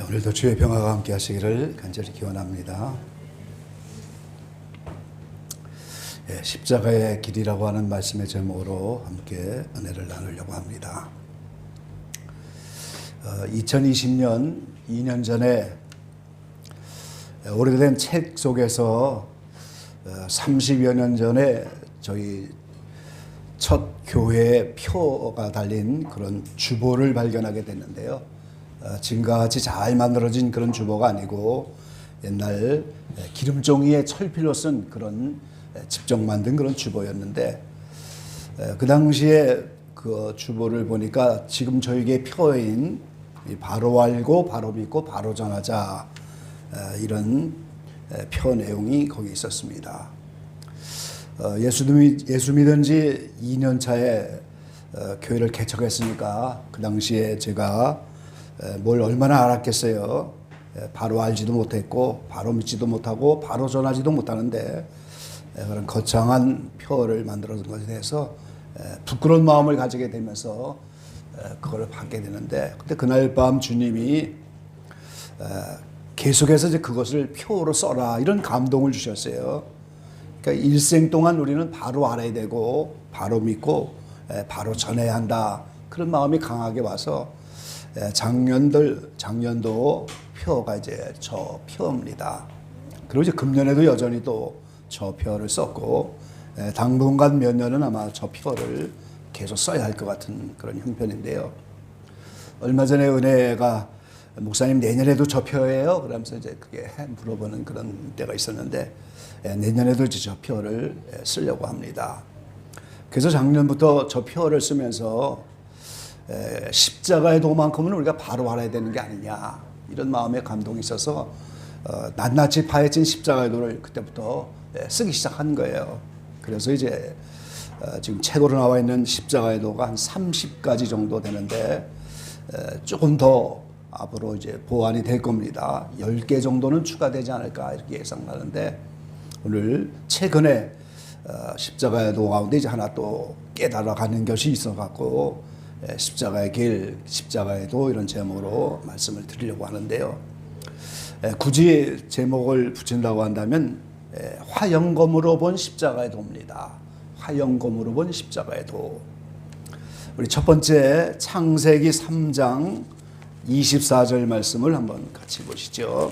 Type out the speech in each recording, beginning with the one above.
오늘도 주의 평화가 함께 하시기를 간절히 기원합니다. 십자가의 길이라고 하는 말씀의 제목으로 함께 은혜를 나누려고 합니다. 2020년 2년 전에 오래된 책 속에서 30여 년 전에 저희 첫 교회의 표가 달린 그런 주보를 발견하게 됐는데요. 지금과 같이 잘 만들어진 그런 주보가 아니고 옛날 기름종이에 철필로 쓴 그런 직접 만든 그런 주보였는데, 그 당시에 그 주보를 보니까 지금 저에게 표인 바로 알고 바로 믿고 바로 전하자, 이런 표 내용이 거기 있었습니다. 예수 믿은 지 2년 차에 교회를 개척했으니까 그 당시에 제가 뭘 얼마나 알았겠어요. 바로 알지도 못했고 바로 믿지도 못하고 바로 전하지도 못하는데 그런 거창한 표를 만들어준 것에 대해서 부끄러운 마음을 가지게 되면서 그걸 받게 되는데, 근데 그날 밤 주님이 계속해서 이제 그것을 표로 써라 이런 감동을 주셨어요. 그러니까 일생 동안 우리는 바로 알아야 되고 바로 믿고 바로 전해야 한다, 그런 마음이 강하게 와서 작년도 표가 이제 저 표입니다. 그리고 이제 금년에도 여전히 또 저 표를 썼고, 당분간 몇 년은 아마 저 표를 계속 써야 할 것 같은 그런 형편인데요. 얼마 전에 은혜가 목사님 내년에도 저 표예요? 그러면서 이제 그게 물어보는 그런 때가 있었는데, 내년에도 이제 저 표를 쓰려고 합니다. 그래서 작년부터 저 표를 쓰면서 십자가의 도만큼은 우리가 바로 알아야 되는 게 아니냐, 이런 마음의 감동이 있어서 낱낱이 파헤친 십자가의 도를 그때부터 쓰기 시작한 거예요. 그래서 이제 지금 책으로 나와 있는 십자가의 도가 한 30가지 정도 되는데, 조금 더 앞으로 이제 보완이 될 겁니다. 10개 정도는 추가되지 않을까 이렇게 예상하는데, 오늘 최근에 십자가의 도 가운데 이제 하나 또 깨달아가는 것이 있어갖고 십자가의 길, 십자가의 도 이런 제목으로 말씀을 드리려고 하는데요. 굳이 제목을 붙인다고 한다면 화영검으로 본 십자가의 도입니다. 화영검으로 본 십자가의 도. 우리 첫 번째 창세기 3장 24절 말씀을 한번 같이 보시죠.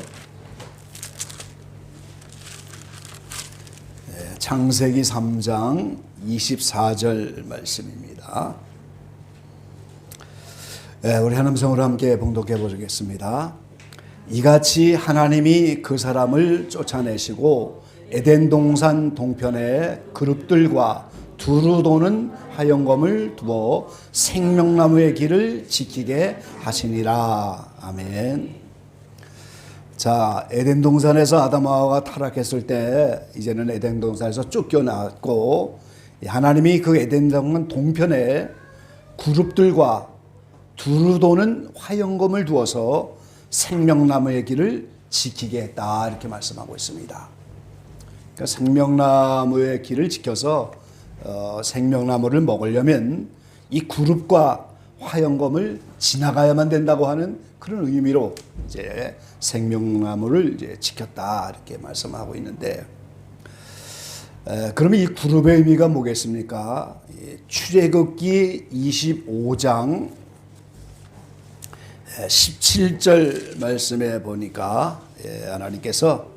창세기 3장 24절 말씀입니다. 우리 한 음성으로 함께 봉독해 보겠습니다. 이같이 하나님이 그 사람을 쫓아내시고 에덴 동산 동편에 그룹들과 두루 도는 화영검을 두어 생명나무의 길을 지키게 하시니라. 아멘. 자, 에덴 동산에서 아담 하와가 타락했을 때 이제는 에덴 동산에서 쫓겨났고, 하나님이 그 에덴 동산 동편에 그룹들과 두루 도는 화영검을 두어서 생명나무의 길을 지키게 했다, 이렇게 말씀하고 있습니다. 그러니까 생명나무의 길을 지켜서 생명나무를 먹으려면 이 그룹과 화영검을 지나가야만 된다고 하는 그런 의미로 이제 생명나무를 이제 지켰다, 이렇게 말씀하고 있는데, 그러면 이 그룹의 의미가 뭐겠습니까? 출애굽기 25장 17절 말씀에 보니까 하나님께서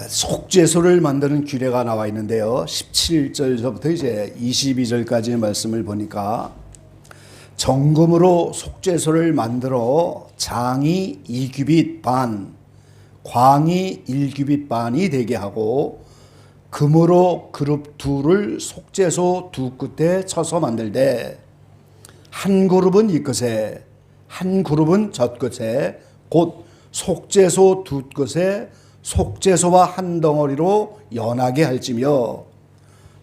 속죄소를 만드는 규례가 나와 있는데요. 17절부터 이제 22절까지의 말씀을 보니까, 정금으로 속죄소를 만들어 장이 2규빗 반, 광이 1규빗 반이 되게 하고, 금으로 그룹 둘을 속죄소 두 끝에 쳐서 만들되, 한 그룹은 이 끝에 한 그룹은 저 끝에 곧 속죄소 두 끝에 속죄소와 한 덩어리로 연하게 할지며,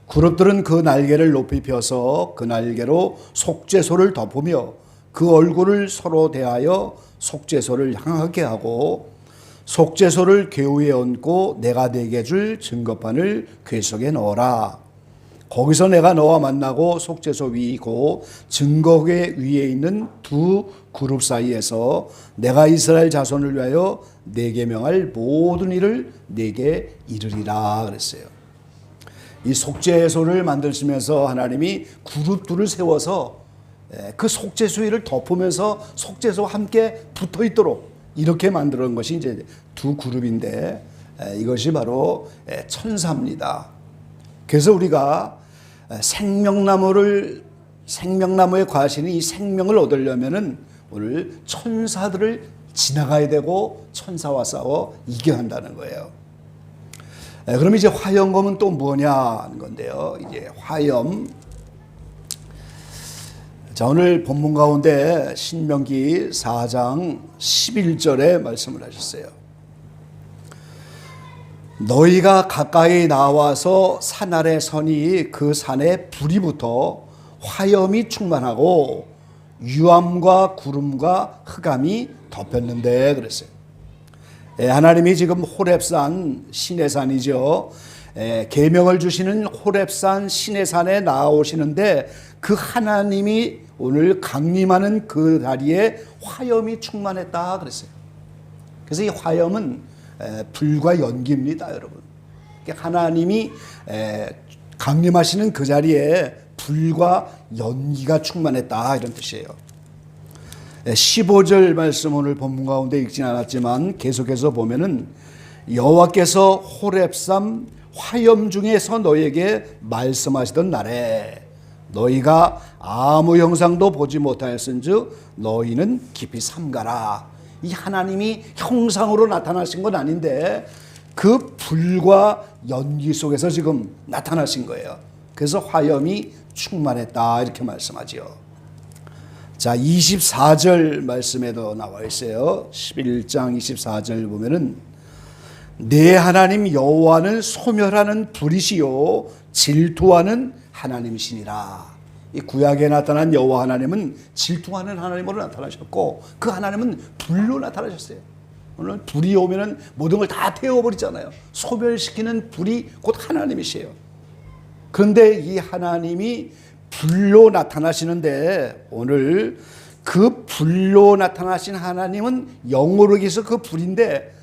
그룹들은 그 날개를 높이 펴서 그 날개로 속죄소를 덮으며 그 얼굴을 서로 대하여 속죄소를 향하게 하고, 속죄소를 궤 위에 얹고 내가 내게 줄 증거판을 궤 속에 넣어라. 거기서 내가 너와 만나고 속죄소 위이고 증거궤 위에 있는 두 그룹 사이에서 내가 이스라엘 자손을 위하여 내게 명할 모든 일을 내게 이르리라 그랬어요. 이 속죄소를 만드시면서 하나님이 그룹들을 세워서 그 속죄소 위를 덮으면서 속죄소와 함께 붙어 있도록 이렇게 만들어 놓은 것이 이제 두 그룹인데, 이것이 바로 천사입니다. 그래서 우리가 생명나무에 과실인 이 생명을 얻으려면은 오늘 천사들을 지나가야 되고 천사와 싸워 이겨야 한다는 거예요. 그럼 이제 화염검은 또 뭐냐 하는 건데요. 이제 화염. 자, 오늘 본문 가운데 신명기 4장 11절에 말씀을 하셨어요. 너희가 가까이 나와서 산 아래 서니 그 산에 불이 붙어 화염이 충만하고 유암과 구름과 흑암이 덮였는데 그랬어요. 하나님이 지금 호렙산 시내산이죠. 계명을 주시는 호렙산 시내산에 나오시는데 그 하나님이 오늘 강림하는 그 다리에 화염이 충만했다 그랬어요. 그래서 이 화염은 불과 연기입니다, 여러분. 하나님이 강림하시는 그 자리에 불과 연기가 충만했다 이런 뜻이에요. 15절 말씀 오늘 본문 가운데 읽진 않았지만 계속해서 보면은 여호와께서 호렙산 화염 중에서 너희에게 말씀하시던 날에 너희가 아무 형상도 보지 못하였은즉 너희는 깊이 삼가라. 이 하나님이 형상으로 나타나신 건 아닌데 그 불과 연기 속에서 지금 나타나신 거예요. 그래서 화염이 충만했다 이렇게 말씀하죠. 자, 24절 말씀에도 나와 있어요. 11장 24절 보면은 내 하나님 여호와는 소멸하는 불이시요 질투하는 하나님이시니라. 이 구약에 나타난 여호와 하나님은 질투하는 하나님으로 나타나셨고 그 하나님은 불로 나타나셨어요. 오늘 불이 오면은 모든 걸 다 태워버리잖아요. 소멸시키는 불이 곧 하나님이시에요. 그런데 이 하나님이 불로 나타나시는데 오늘 그 불로 나타나신 하나님은 영으로 계셔서 그 불인데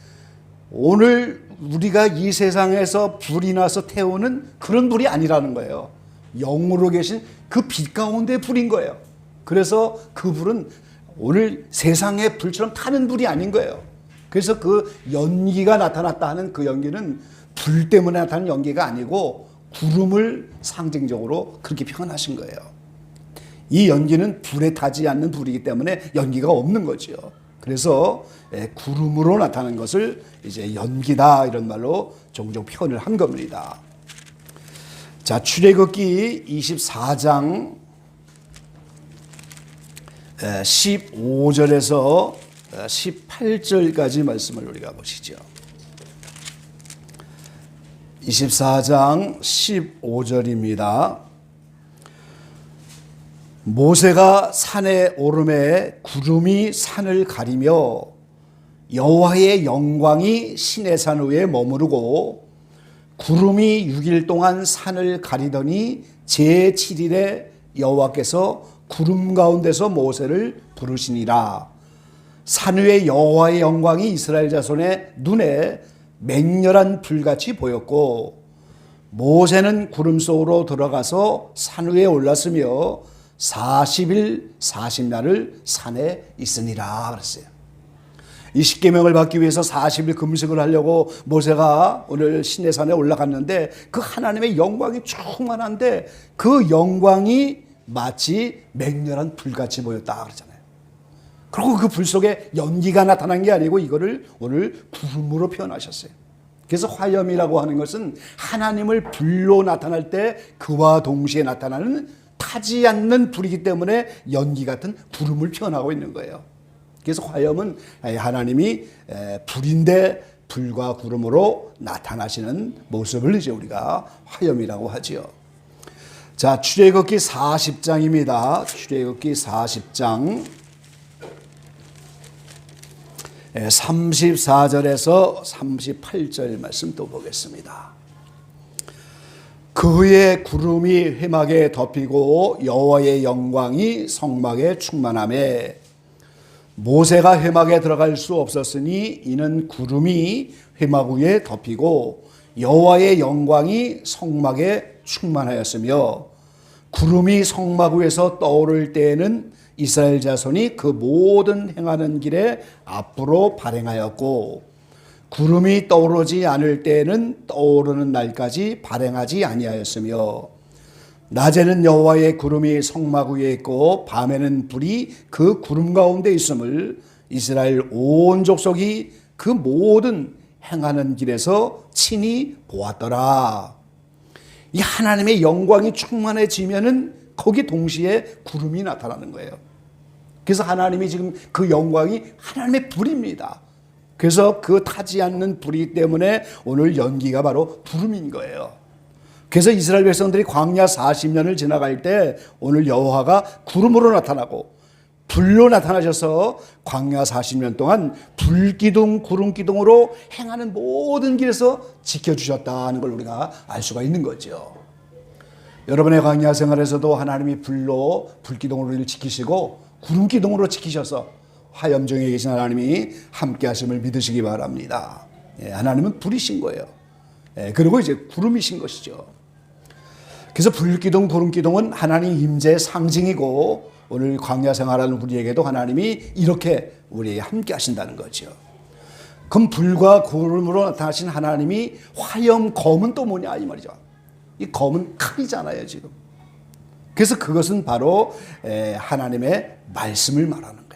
오늘 우리가 이 세상에서 불이 나서 태우는 그런 불이 아니라는 거예요. 영으로 계신 그 빛 가운데 불인 거예요. 그래서 그 불은 오늘 세상의 불처럼 타는 불이 아닌 거예요. 그래서 그 연기가 나타났다 하는 그 연기는 불 때문에 나타나는 연기가 아니고 구름을 상징적으로 그렇게 표현하신 거예요. 이 연기는 불에 타지 않는 불이기 때문에 연기가 없는 거죠. 그래서 구름으로 나타나는 것을 이제 연기다 이런 말로 종종 표현을 한 겁니다. 자, 출애굽기 24장 15절에서 18절까지 말씀을 우리가 보시죠. 24장 15절입니다. 모세가 산에 오르매 구름이 산을 가리며 여호와의 영광이 시내산 위에 머무르고 구름이 6일 동안 산을 가리더니 제7일에 여호와께서 구름 가운데서 모세를 부르시니라. 산 위에 여호와의 영광이 이스라엘 자손의 눈에 맹렬한 불같이 보였고 모세는 구름 속으로 들어가서 산 위에 올랐으며 40일 40날을 산에 있으니라 그랬어요. 이 십계명을 받기 위해서 40일 금식을 하려고 모세가 오늘 시내산에 올라갔는데 그 하나님의 영광이 충만한데 그 영광이 마치 맹렬한 불같이 보였다 그러잖아요. 그리고 그 불 속에 연기가 나타난 게 아니고 이거를 오늘 구름으로 표현하셨어요. 그래서 화염이라고 하는 것은 하나님을 불로 나타날 때 그와 동시에 나타나는 타지 않는 불이기 때문에 연기 같은 구름을 표현하고 있는 거예요. 그래서 화염은 하나님이 불인데 불과 구름으로 나타나시는 모습을 이제 우리가 화염이라고 하지요. 자, 출애굽기 40장입니다. 출애굽기 40장 34절에서 38절 말씀 또 보겠습니다. 그의 구름이 회막에 덮이고 여호와의 영광이 성막에 충만하매 모세가 회막에 들어갈 수 없었으니 이는 구름이 회막 위에 덮이고 여호와의 영광이 성막에 충만하였으며 구름이 성막 위에서 떠오를 때에는 이스라엘 자손이 그 모든 행하는 길에 앞으로 발행하였고 구름이 떠오르지 않을 때에는 떠오르는 날까지 발행하지 아니하였으며 낮에는 여호와의 구름이 성막 위에 있고 밤에는 불이 그 구름 가운데 있음을 이스라엘 온 족속이 그 모든 행하는 길에서 친히 보았더라. 이 하나님의 영광이 충만해지면은 거기 동시에 구름이 나타나는 거예요. 그래서 하나님이 지금 그 영광이 하나님의 불입니다. 그래서 그 타지 않는 불이기 때문에 오늘 연기가 바로 구름인 거예요. 그래서 이스라엘 백성들이 광야 40년을 지나갈 때 오늘 여호와가 구름으로 나타나고 불로 나타나셔서 광야 40년 동안 불기둥 구름기둥으로 행하는 모든 길에서 지켜주셨다는 걸 우리가 알 수가 있는 거죠. 여러분의 광야 생활에서도 하나님이 불로 불기둥으로 우리를 지키시고 구름기둥으로 지키셔서 화염정에 계신 하나님이 함께 하심을 믿으시기 바랍니다. 하나님은 불이신 거예요. 그리고 이제 구름이신 것이죠. 그래서 불기둥 구름기둥은 하나님 임재의 상징이고 오늘 광야 생활하는 우리에게도 하나님이 이렇게 우리에게 함께 하신다는 거죠. 그럼 불과 구름으로 나타나신 하나님이 화염 검은 또 뭐냐 이 말이죠. 이 검은 칼이잖아요 지금. 그래서 그것은 바로 하나님의 말씀을 말하는 거예요.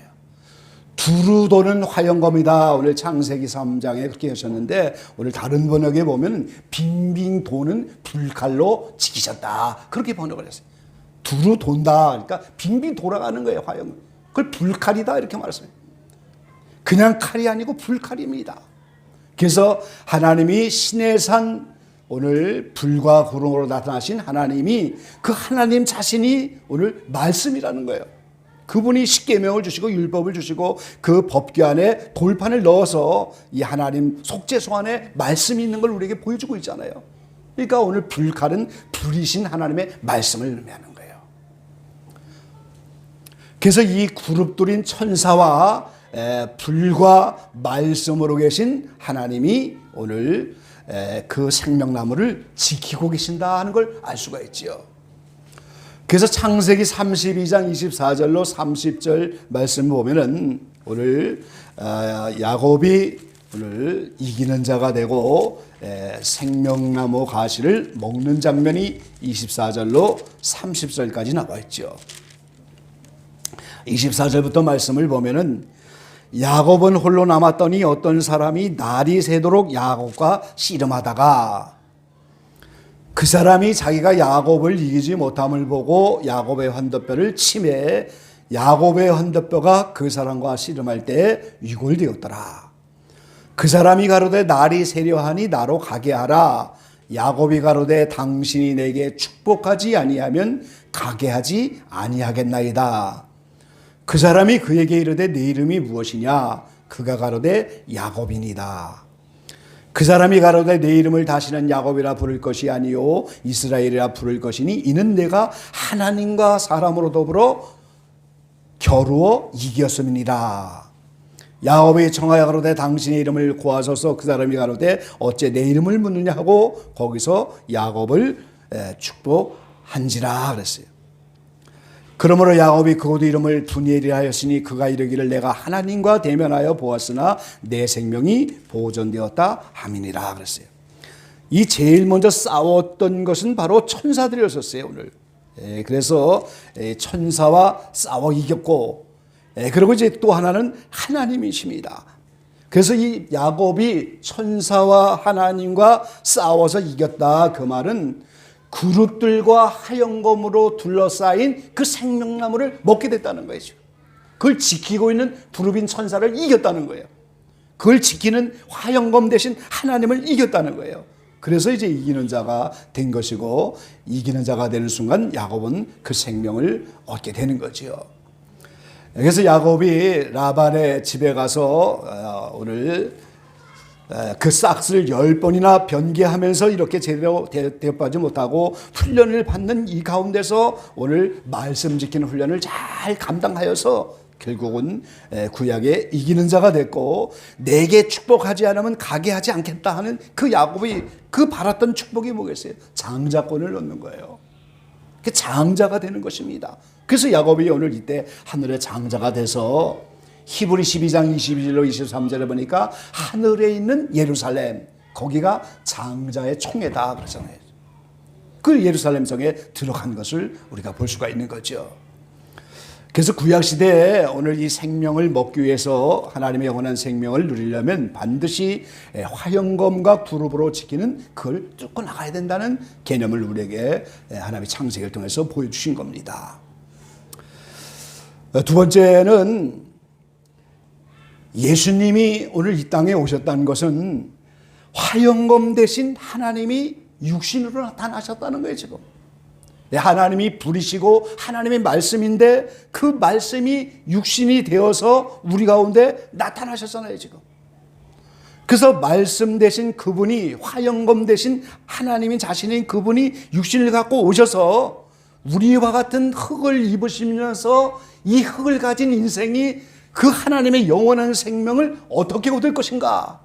두루 도는 화염검이다. 오늘 창세기 3장에 그렇게 하셨는데 오늘 다른 번역에 보면 빙빙 도는 불칼로 지키셨다. 그렇게 번역을 했어요. 두루 돈다. 그러니까 빙빙 돌아가는 거예요 화염. 그걸 불칼이다 이렇게 말했어요. 그냥 칼이 아니고 불칼입니다. 그래서 하나님이 신의 산 오늘 불과 구름으로 나타나신 하나님이 그 하나님 자신이 오늘 말씀이라는 거예요. 그분이 십계명을 주시고 율법을 주시고 그 법궤 안에 돌판을 넣어서 이 하나님 속죄소 안에 말씀이 있는 걸 우리에게 보여주고 있잖아요. 그러니까 오늘 불칼은 불이신 하나님의 말씀을 의미하는 거예요. 그래서 이 그룹들인 천사와 불과 말씀으로 계신 하나님이 오늘 그 생명나무를 지키고 계신다 하는 걸 알 수가 있지요. 그래서 창세기 32장 24절로 30절 말씀 보면은 오늘 야곱이 오늘 이기는 자가 되고 생명나무 가시를 먹는 장면이 24절로 30절까지 나와 있죠. 24절부터 말씀을 보면은 야곱은 홀로 남았더니 어떤 사람이 날이 새도록 야곱과 씨름하다가 그 사람이 자기가 야곱을 이기지 못함을 보고 야곱의 환도뼈를 치매 야곱의 환도뼈가 그 사람과 씨름할 때 위골되었더라. 그 사람이 가로되 날이 새려하니 나로 가게 하라. 야곱이 가로되 당신이 내게 축복하지 아니하면 가게 하지 아니하겠나이다. 그 사람이 그에게 이르되 내 이름이 무엇이냐? 그가 가로되 야곱이니이다. 그 사람이 가로되 내 이름을 다시는 야곱이라 부를 것이 아니요 이스라엘이라 부를 것이니 이는 내가 하나님과 사람으로 더불어 겨루어 이겼음이니라. 야곱이 청하여 가로되 당신의 이름을 고하소서. 그 사람이 가로되 어째 내 이름을 묻느냐 하고 거기서 야곱을 축복한지라 그랬어요. 그러므로 야곱이 그곳 이름을 두니엘이라 하였으니 그가 이르기를 내가 하나님과 대면하여 보았으나 내 생명이 보존되었다 함이니라 그랬어요. 이 제일 먼저 싸웠던 것은 바로 천사들이었었어요 오늘. 그래서 천사와 싸워 이겼고 그리고 이제 또 하나는 하나님이십니다. 그래서 이 야곱이 천사와 하나님과 싸워서 이겼다 그 말은 그룹들과 하염검으로 둘러싸인 그 생명나무를 먹게 됐다는 거죠. 그걸 지키고 있는 부르빈 천사를 이겼다는 거예요. 그걸 지키는 화염검 대신 하나님을 이겼다는 거예요. 그래서 이제 이기는 자가 된 것이고 이기는 자가 되는 순간 야곱은 그 생명을 얻게 되는 거지요. 그래서 야곱이 라반의 집에 가서 오늘 그 싹스를 10번이나 변개하면서 이렇게 제대로 대접하지 못하고 훈련을 받는 이 가운데서 오늘 말씀 지키는 훈련을 잘 감당하여서 결국은 구약에 이기는 자가 됐고, 내게 축복하지 않으면 가게 하지 않겠다 하는 그 야곱이 그 바랐던 축복이 뭐겠어요? 장자권을 얻는 거예요. 그 장자가 되는 것입니다. 그래서 야곱이 오늘 이때 하늘의 장자가 돼서 히브리 12장 22절로 23절에 보니까 하늘에 있는 예루살렘, 거기가 장자의 총회다 그러잖아요. 그 예루살렘 성에 들어간 것을 우리가 볼 수가 있는 거죠. 그래서 구약시대에 오늘 이 생명을 먹기 위해서, 하나님의 영원한 생명을 누리려면 반드시 화영검과 두릅으로 지키는 그걸 뚫고 나가야 된다는 개념을 우리에게 하나님의 창세기를 통해서 보여주신 겁니다. 두 번째는 예수님이 오늘 이 땅에 오셨다는 것은 화영검 대신 하나님이 육신으로 나타나셨다는 거예요. 지금 하나님이 부리시고 하나님의 말씀인데 그 말씀이 육신이 되어서 우리 가운데 나타나셨잖아요. 지금 그래서 말씀 대신 그분이, 화영검 대신 하나님이 자신인 그분이 육신을 갖고 오셔서 우리와 같은 흙을 입으시면서 이 흙을 가진 인생이 그 하나님의 영원한 생명을 어떻게 얻을 것인가,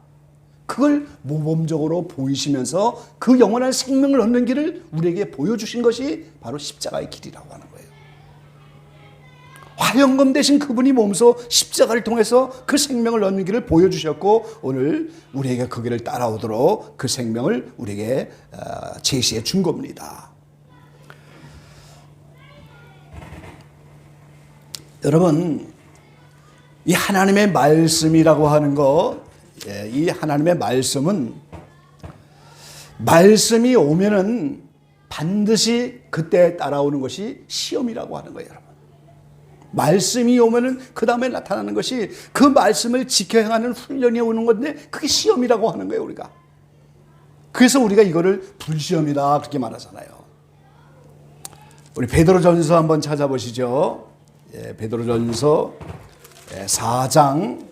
그걸 모범적으로 보이시면서 그 영원한 생명을 얻는 길을 우리에게 보여주신 것이 바로 십자가의 길이라고 하는 거예요. 화영검 대신 그분이 몸소 십자가를 통해서 그 생명을 얻는 길을 보여주셨고, 오늘 우리에게 그 길을 따라오도록 그 생명을 우리에게 제시해 준 겁니다. 여러분, 이 하나님의 말씀이라고 하는 거, 이 하나님의 말씀은 말씀이 오면은 반드시 그때 따라오는 것이 시험이라고 하는 거예요, 여러분. 말씀이 오면은 그 다음에 나타나는 것이 그 말씀을 지켜 행하는 훈련이 오는 건데, 그게 시험이라고 하는 거예요, 우리가. 그래서 우리가 이거를 불시험이다 그렇게 말하잖아요. 우리 베드로전서 한번 찾아보시죠. 베드로전서 4장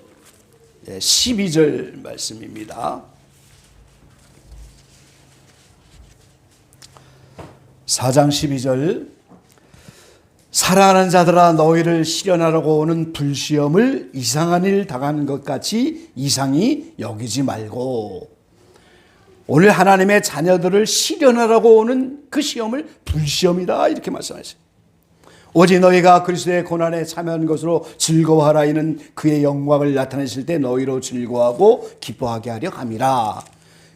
12절 말씀입니다. 4장 12절. 사랑하는 자들아, 너희를 시련하려고 오는 불시험을 이상한 일 당하는 것 같이 이상히 여기지 말고. 오늘 하나님의 자녀들을 시련하려고 오는 그 시험을 불시험이다 이렇게 말씀하셨어요. 오직 너희가 그리스도의 고난에 참여한 것으로 즐거워하라. 이는 그의 영광을 나타내실 때 너희로 즐거워하고 기뻐하게 하려 함이라.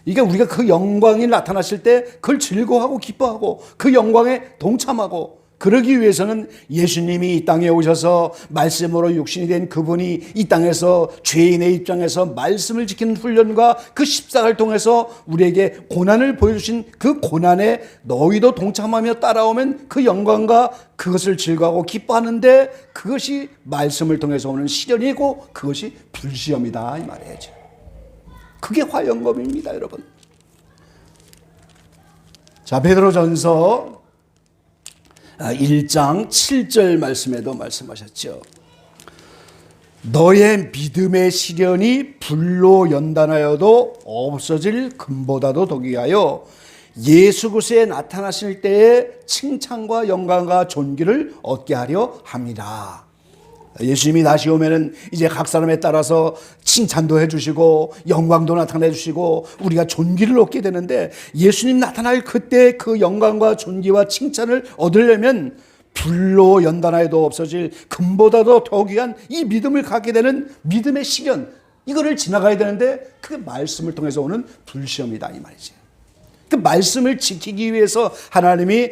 이게 우리가 그 영광이 나타나실 때 그걸 즐거워하고 기뻐하고 그 영광에 동참하고, 그러기 위해서는 예수님이 이 땅에 오셔서 말씀으로 육신이 된 그분이 이 땅에서 죄인의 입장에서 말씀을 지키는 훈련과 그 십자가를 통해서 우리에게 고난을 보여주신 그 고난에 너희도 동참하며 따라오면 그 영광과 그것을 즐거워하고 기뻐하는데, 그것이 말씀을 통해서 오는 시련이고 그것이 불시험이다 이 말이죠. 그게 화영검입니다, 여러분. 자, 베드로전서 1장 7절 말씀에도 말씀하셨죠. 너의 믿음의 시련이 불로 연단하여도 없어질 금보다도 더디 하여 예수 그리스도에 나타나실 때에 칭찬과 영광과 존귀를 얻게 하려 합니다. 예수님이 다시 오면은 이제 각 사람에 따라서 칭찬도 해주시고 영광도 나타내 주시고 우리가 존귀를 얻게 되는데, 예수님 나타날 그때 그 영광과 존귀와 칭찬을 얻으려면 불로 연단하여도 없어질 금보다도 더 귀한 이 믿음을 갖게 되는 믿음의 시련, 이거를 지나가야 되는데 그게 말씀을 통해서 오는 불시험이다 이 말이지. 그 말씀을 지키기 위해서 하나님이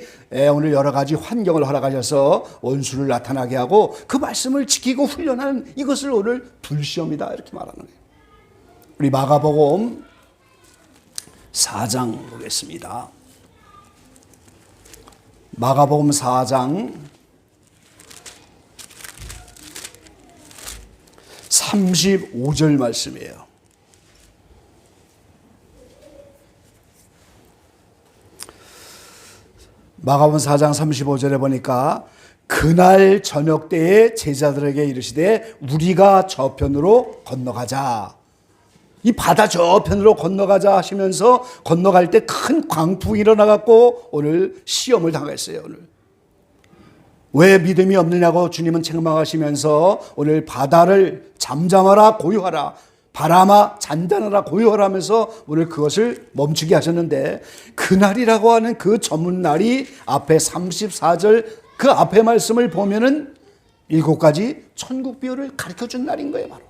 오늘 여러 가지 환경을 허락하셔서 원수를 나타나게 하고 그 말씀을 지키고 훈련하는, 이것을 오늘 불시험이다 이렇게 말하는 거예요. 우리 마가복음 4장 보겠습니다. 마가복음 4장 35절 말씀이에요. 마가복음 4장 35절에 보니까 그날 저녁 때에 제자들에게 이르시되 우리가 저편으로 건너가자. 이 바다 저편으로 건너가자 하시면서 건너갈 때 큰 광풍이 일어나갖고 오늘 시험을 당했어요. 오늘 왜 믿음이 없느냐고 주님은 책망하시면서 오늘 바다를 잠잠하라 고요하라, 바람아 잔잔하라 고요하라 하면서 오늘 그것을 멈추게 하셨는데, 그날이라고 하는 그 전문날이 앞에 34절 그 앞에 말씀을 보면은 7가지 천국 비유를 가르쳐준 날인 거예요. 바로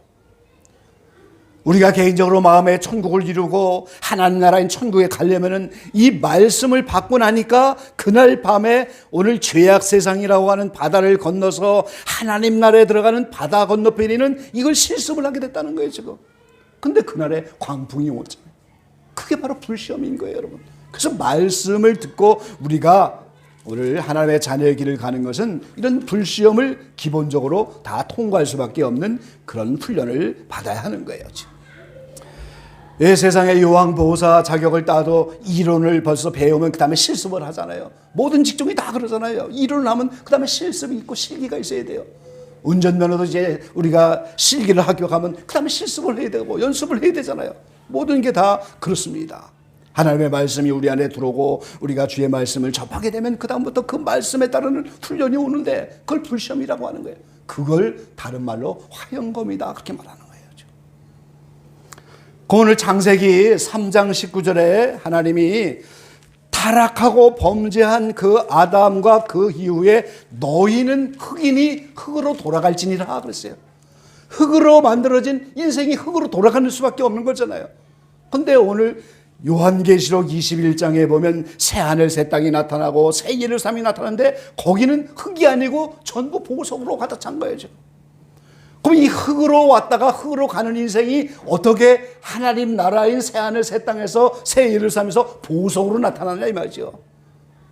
우리가 개인적으로 마음에 천국을 이루고 하나님 나라인 천국에 가려면은 이 말씀을 받고 나니까 그날 밤에 오늘 죄악 세상이라고 하는 바다를 건너서 하나님 나라에 들어가는 바다 건너편에는 이걸 실습을 하게 됐다는 거예요 지금. 근데 그날에 광풍이 오잖아요. 그게 바로 불시험인 거예요 여러분. 그래서 말씀을 듣고 우리가 오늘 하나님의 자녀의 길을 가는 것은 이런 불시험을 기본적으로 다 통과할 수밖에 없는 그런 훈련을 받아야 하는 거예요 지금. 세상의 요한보호사 자격을 따도 이론을 벌써 배우면 그 다음에 실습을 하잖아요. 모든 직종이 다 그러잖아요. 이론을 하면 그 다음에 실습이 있고 실기가 있어야 돼요. 운전면허도 이제 우리가 실기를 합격하면 그 다음에 실습을 해야 되고 연습을 해야 되잖아요. 모든 게 다 그렇습니다. 하나님의 말씀이 우리 안에 들어오고 우리가 주의 말씀을 접하게 되면 그 다음부터 그 말씀에 따르는 훈련이 오는데 그걸 불시험이라고 하는 거예요. 그걸 다른 말로 화영검이다 그렇게 말하는 거예요. 오늘 창세기 3장 19절에 하나님이 타락하고 범죄한 그 아담과 그 이후에 너희는 흑인이 흑으로 돌아갈지니라 그랬어요. 흑으로 만들어진 인생이 흑으로 돌아가는 수밖에 없는 거잖아요. 근데 오늘 요한계시록 21장에 보면 새하늘 새 땅이 나타나고 새 예루살렘이 나타나는데 거기는 흑이 아니고 전부 보석으로 가득 찬 거예요 지금. 그럼 이 흙으로 왔다가 흙으로 가는 인생이 어떻게 하나님 나라인 새하늘 새 땅에서 새 예루살렘에서 보석으로 나타나냐 이 말이죠.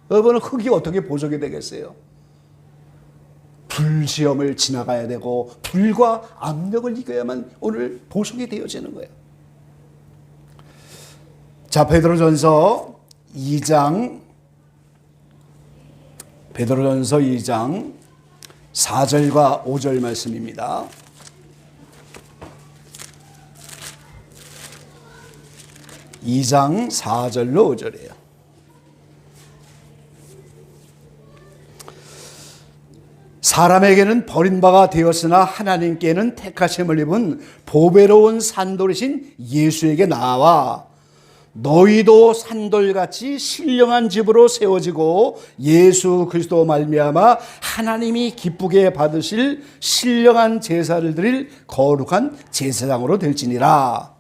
여러분은 흙이 어떻게 보석이 되겠어요? 불시험을 지나가야 되고 불과 압력을 이겨야만 오늘 보석이 되어지는 거예요. 자, 베드로전서 2장 4절과 5절 말씀입니다. 2장 4절로 5절이에요. 사람에게는 버림바가 되었으나 하나님께는 택하심을 입은 보배로운 산돌이신 예수에게 나와 너희도 산돌같이 신령한 집으로 세워지고 예수 그리스도 말미암아 하나님이 기쁘게 받으실 신령한 제사를 드릴 거룩한 제사장으로 될지니라.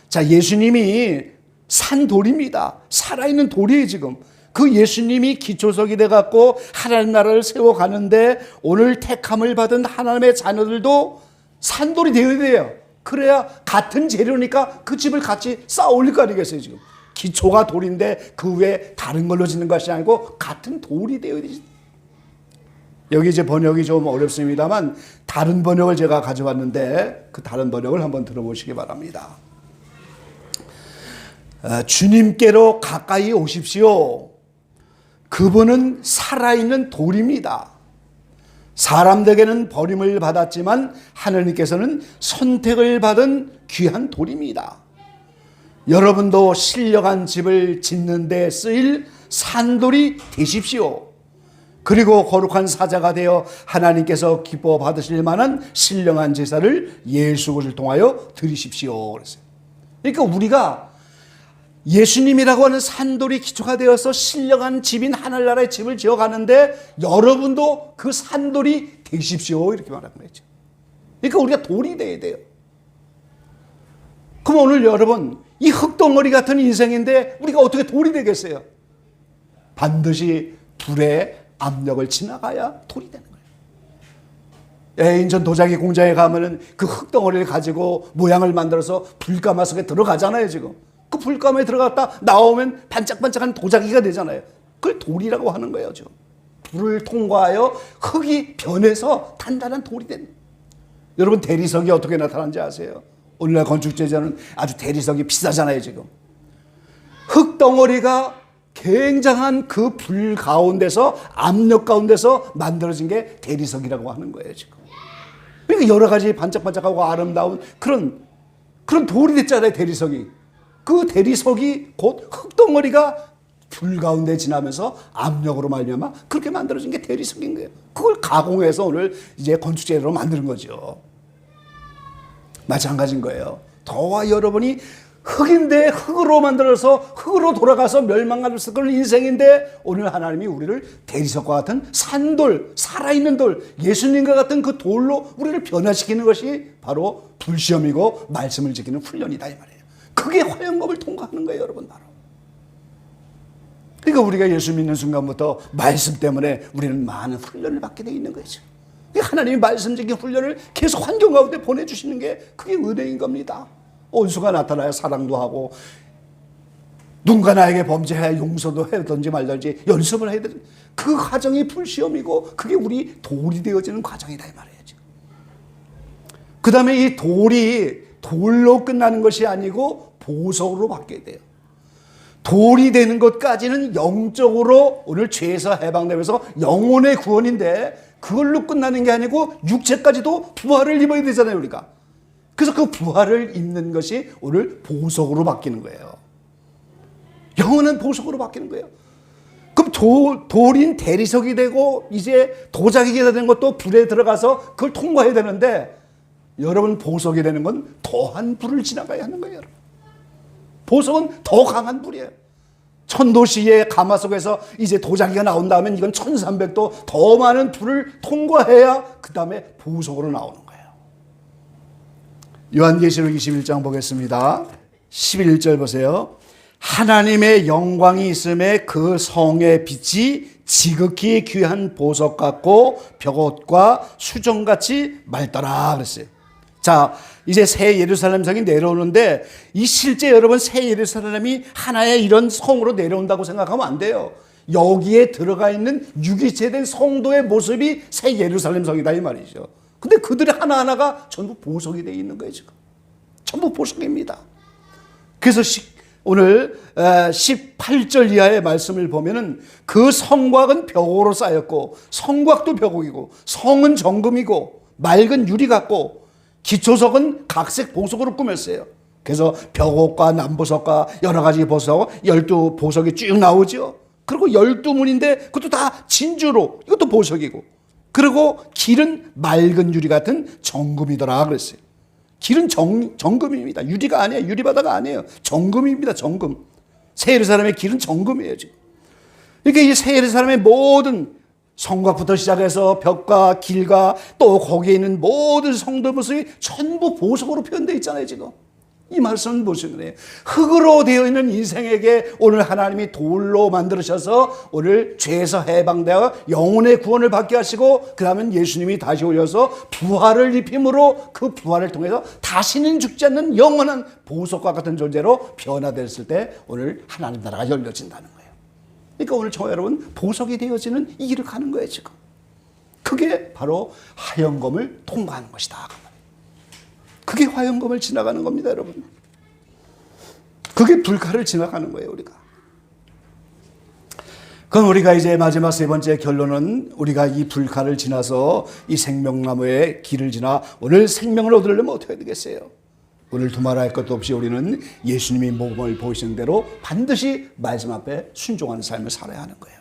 자, 예수님이 산돌입니다. 살아있는 돌이에요 지금. 그 예수님이 기초석이 돼갖고 하나님 나라를 세워가는데 오늘 택함을 받은 하나님의 자녀들도 산돌이 되어야 돼요. 그래야 같은 재료니까 그 집을 같이 쌓아 올릴 거 아니겠어요 지금. 기초가 돌인데 그 위에 다른 걸로 짓는 것이 아니고 같은 돌이 되어야 되지. 여기 이제 번역이 좀 어렵습니다만 다른 번역을 제가 가져왔는데 그 다른 번역을 한번 들어보시기 바랍니다. 주님께로 가까이 오십시오. 그분은 살아있는 돌입니다. 사람들에게는 버림을 받았지만 하나님께서는 선택을 받은 귀한 돌입니다. 여러분도 신령한 집을 짓는 데 쓰일 산돌이 되십시오. 그리고 거룩한 사자가 되어 하나님께서 기뻐 받으실 만한 신령한 제사를 예수 그리스도를 통하여 드리십시오. 그랬어요. 그러니까 우리가 예수님이라고 하는 산돌이 기초가 되어서 신령한 집인 하늘나라의 집을 지어가는데 여러분도 그 산돌이 되십시오 이렇게 말하는 거죠. 그러니까 우리가 돌이 돼야 돼요. 그럼 오늘 여러분 이 흙덩어리 같은 인생인데 우리가 어떻게 돌이 되겠어요? 반드시 불의 압력을 지나가야 돌이 되는 거예요. 인천 도자기 공장에 가면은 그 흙덩어리를 가지고 모양을 만들어서 불가마 속에 들어가잖아요 지금. 그 불감에 들어갔다 나오면 반짝반짝한 도자기가 되잖아요. 그걸 돌이라고 하는 거예요. 지금. 불을 통과하여 흙이 변해서 단단한 돌이 된. 여러분 대리석이 어떻게 나타나는지 아세요? 오늘날 건축제자는 아주 대리석이 비싸잖아요. 지금. 흙덩어리가 굉장한 그 불 가운데서 압력 가운데서 만들어진 게 대리석이라고 하는 거예요. 지금. 그러니까 여러 가지 반짝반짝하고 아름다운 그런 그런 돌이 됐잖아요, 대리석이. 그 대리석이 곧 흙덩어리가 불 가운데 지나면서 압력으로 말미암아 그렇게 만들어진 게 대리석인 거예요. 그걸 가공해서 오늘 이제 건축 재료로 만드는 거죠. 마찬가지인 거예요. 저와 여러분이 흙인데 흙으로 만들어서 흙으로 돌아가서 멸망할 수 있는 인생인데 오늘 하나님이 우리를 대리석과 같은 산돌, 살아있는 돌, 예수님과 같은 그 돌로 우리를 변화시키는 것이 바로 불시험이고 말씀을 지키는 훈련이다 이 말이에요. 그게 화영검을 통과하는 거예요, 여러분. 바로. 그러니까 우리가 예수 믿는 순간부터 말씀 때문에 우리는 많은 훈련을 받게 돼 있는 거죠. 하나님이 말씀적인 훈련을 계속 환경 가운데 보내주시는 게 그게 은혜인 겁니다. 온수가 나타나야 사랑도 하고 누군가 나에게 범죄해 용서도 해든지 말든지 연습을 해야 되는 그 과정이 불시험이고 그게 우리 돌이 되어지는 과정이다 이 말이에요. 그 다음에 이 돌이 돌로 끝나는 것이 아니고 보석으로 바뀌어야 돼요. 돌이 되는 것까지는 영적으로 오늘 죄에서 해방되면서 영혼의 구원인데 그걸로 끝나는 게 아니고 육체까지도 부활을 입어야 되잖아요, 우리가. 그래서 그 부활을 입는 것이 오늘 보석으로 바뀌는 거예요. 영혼은 보석으로 바뀌는 거예요. 그럼 돌인 대리석이 되고 이제 도자기가 되는 것도 불에 들어가서 그걸 통과해야 되는데 여러분 보석이 되는 건 더한 불을 지나가야 하는 거예요. 보석은 더 강한 불이에요. 천도시의 가마 속에서 이제 도자기가 나온 다음엔 이건 1300도 더 많은 불을 통과해야 그 다음에 보석으로 나오는 거예요. 요한계시록 21장 보겠습니다. 11절 보세요. 하나님의 영광이 있음에 그 성의 빛이 지극히 귀한 보석 같고 벽옷과 수정같이 맑더라 그랬어요. 자, 이제 새 예루살렘 성이 내려오는데 이 실제 여러분 새 예루살렘이 하나의 이런 성으로 내려온다고 생각하면 안 돼요. 여기에 들어가 있는 유기체된 성도의 모습이 새 예루살렘 성이다 이 말이죠. 근데 그들의 하나하나가 전부 보석이 되어 있는 거예요, 지금. 전부 보석입니다. 그래서 오늘 18절 이하의 말씀을 보면은 그 성곽은 벽으로 쌓였고 성곽도 벽옥이고 성은 정금이고 맑은 유리 같고 기초석은 각색 보석으로 꾸몄어요. 그래서 벽옥과 남보석과 여러 가지 보석 12보석이 쭉 나오죠. 그리고 12문인데 그것도 다 진주로 이것도 보석이고 그리고 길은 맑은 유리 같은 정금이더라 그랬어요. 길은 정금입니다. 유리가 아니에요. 유리바다가 아니에요. 정금입니다. 정금. 새 예루살렘의 길은 정금이에요. 지금. 그러니까 이 새 예루살렘의 모든 성곽부터 시작해서 벽과 길과 또 거기에 있는 모든 성도 모습이 전부 보석으로 표현되어 있잖아요. 지금. 이 말씀은 무슨 거예요? 흙으로 되어 있는 인생에게 오늘 하나님이 돌로 만들으셔서 오늘 죄에서 해방되어 영혼의 구원을 받게 하시고 그 다음에 예수님이 다시 오셔서 부활을 입힘으로 그 부활을 통해서 다시는 죽지 않는 영원한 보석과 같은 존재로 변화됐을 때 오늘 하나님 나라가 열려진다는 거예요. 그러니까 오늘 저와 여러분 보석이 되어지는 이 길을 가는 거예요. 지금. 그게 바로 화영검을 통과하는 것이다. 그게 화영검을 지나가는 겁니다, 여러분. 그게 불칼을 지나가는 거예요, 우리가. 그럼 우리가 이제 마지막 세 번째 결론은 우리가 이 불칼을 지나서 이 생명나무의 길을 지나 오늘 생명을 얻으려면 어떻게 해야 되겠어요? 오늘 두말할 것도 없이 우리는 예수님이 모범을 보이신 대로 반드시 말씀 앞에 순종하는 삶을 살아야 하는 거예요.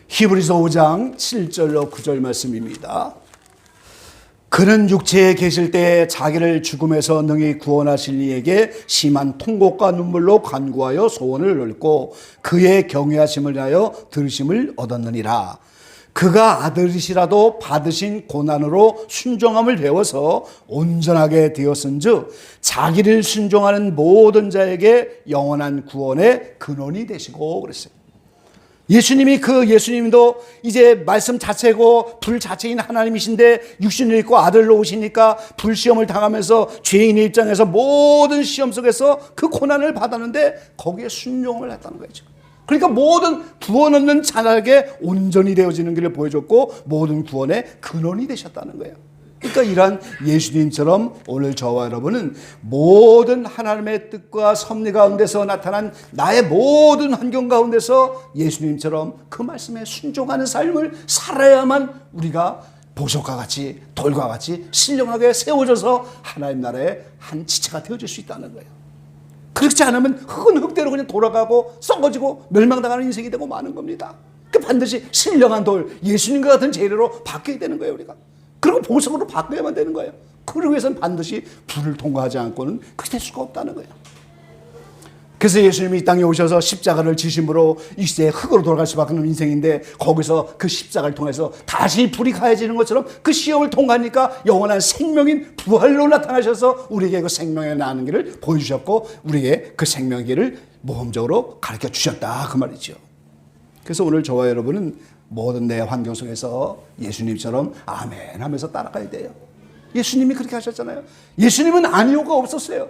히브리서 5장 7절로 9절 말씀입니다. 그는 육체에 계실 때 자기를 죽음에서 능히 구원하실 이에게 심한 통곡과 눈물로 간구하여 소원을 읊고 그의 경외하심을 위하여 들으심을 얻었느니라. 그가 아들이시라도 받으신 고난으로 순종함을 배워서 온전하게 되었은즉 자기를 순종하는 모든 자에게 영원한 구원의 근원이 되시고 그랬어요. 예수님도 이제 말씀 자체고 불 자체인 하나님이신데 육신을 입고 아들로 오시니까 불시험을 당하면서 죄인의 입장에서 모든 시험 속에서 그 고난을 받았는데 거기에 순종을 했다는 거죠. 그러니까 모든 구원 없는 자에게 온전히 되어지는 길을 보여줬고 모든 구원의 근원이 되셨다는 거예요. 그러니까 이러한 예수님처럼 오늘 저와 여러분은 모든 하나님의 뜻과 섭리 가운데서 나타난 나의 모든 환경 가운데서 예수님처럼 그 말씀에 순종하는 삶을 살아야만 우리가 보석과 같이 돌과 같이 신령하게 세워져서 하나님 나라의 한 지체가 되어질 수 있다는 거예요. 그렇지 않으면 흙은 흙대로 그냥 돌아가고 썩어지고 멸망당하는 인생이 되고 마는 겁니다. 반드시 신령한 돌, 예수님과 같은 재료로 바뀌어야 되는 거예요, 우리가. 그리고 보석으로 바뀌어야만 되는 거예요. 그러기 위해서는 반드시 불을 통과하지 않고는 그렇게 될 수가 없다는 거예요. 그래서 예수님이 이 땅에 오셔서 십자가를 지심으로 이 시대에 흙으로 돌아갈 수밖에 없는 인생인데, 거기서 그 십자가를 통해서 다시 불이 가해지는 것처럼 그 시험을 통과하니까 영원한 생명인 부활로 나타나셔서 우리에게 그 생명의 나는 길을 보여주셨고, 우리에게 그 생명의 길을 모험적으로 가르쳐 주셨다, 그 말이죠. 그래서 오늘 저와 여러분은 모든 내 환경 속에서 예수님처럼 아멘 하면서 따라가야 돼요. 예수님이 그렇게 하셨잖아요. 예수님은 아니오가 없었어요.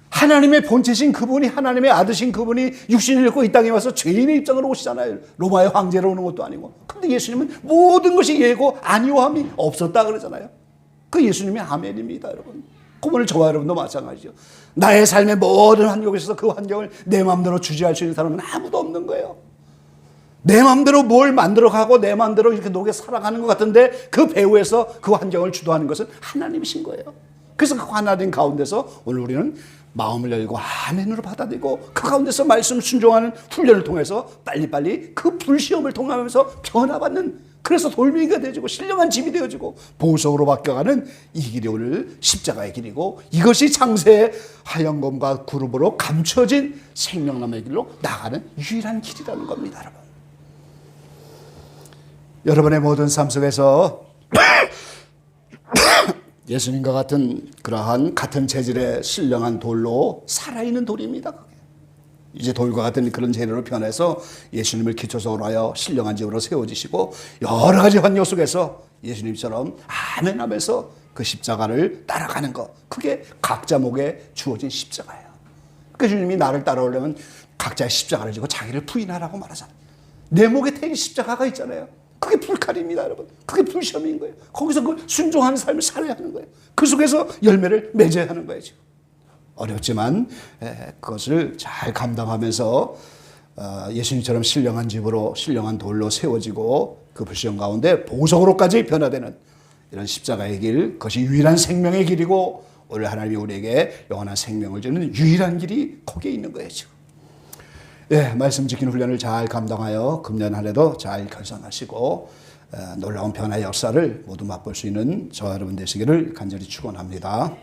하나님의 본체신 그분이, 하나님의 아들신 그분이 육신을 입고 이 땅에 와서 죄인의 입장으로 오시잖아요. 로마의 황제로 오는 것도 아니고. 근데 예수님은 모든 것이 예고 아니오함이 없었다 그러잖아요. 그 예수님이 아멘입니다, 여러분. 오늘 저와 여러분도 마찬가지죠. 나의 삶의 모든 환경에 있어서 그 환경을 내 마음대로 주지할 수 있는 사람은 아무도 없는 거예요. 내 마음대로 뭘 만들어가고 내 마음대로 이렇게 녹여 살아가는 것 같은데, 그 배후에서 그 환경을 주도하는 것은 하나님이신 거예요. 그래서 그 하나님 가운데서 오늘 우리는 마음을 열고 아멘으로 받아들이고, 그 가운데서 말씀 순종하는 훈련을 통해서 빨리빨리 그 불시험을 통하면서 변화받는, 그래서 돌멩이가 되어지고 신령한 집이 되어지고 보석으로 바뀌어가는 이 길이 오늘 십자가의 길이고, 이것이 창세의 하얀검과 구름으로 감춰진 생명나무의 길로 나가는 유일한 길이라는 겁니다, 여러분. 여러분의 모든 삶 속에서 예수님과 같은 그러한 같은 재질의 신령한 돌로 살아있는 돌입니다. 이제 돌과 같은 그런 재료로 변해서 예수님을 기초적으로 하여 신령한 집으로 세워지시고, 여러 가지 환경 속에서 예수님처럼 아멘 하면서 그 십자가를 따라가는 것, 그게 각자 목에 주어진 십자가예요. 그러니까 주님이 나를 따라오려면 각자의 십자가를 지고 자기를 부인하라고 말하잖아요. 내 목에 태인 십자가가 있잖아요. 그게 불칼입니다, 여러분. 그게 불시험인 거예요. 거기서 그 순종하는 삶을 살아야 하는 거예요. 그 속에서 열매를 맺어야 하는 거예요, 지금. 어렵지만 그것을 잘 감당하면서 예수님처럼 신령한 집으로, 신령한 돌로 세워지고, 그 불시험 가운데 보석으로까지 변화되는 이런 십자가의 길, 그것이 유일한 생명의 길이고, 오늘 하나님이 우리에게 영원한 생명을 주는 유일한 길이 거기에 있는 거예요, 지금. 말씀 지키는 훈련을 잘 감당하여 금년 한 해도 잘 결산하시고 놀라운 변화의 역사를 모두 맛볼 수 있는 저와 여러분 되시기를 간절히 축원합니다.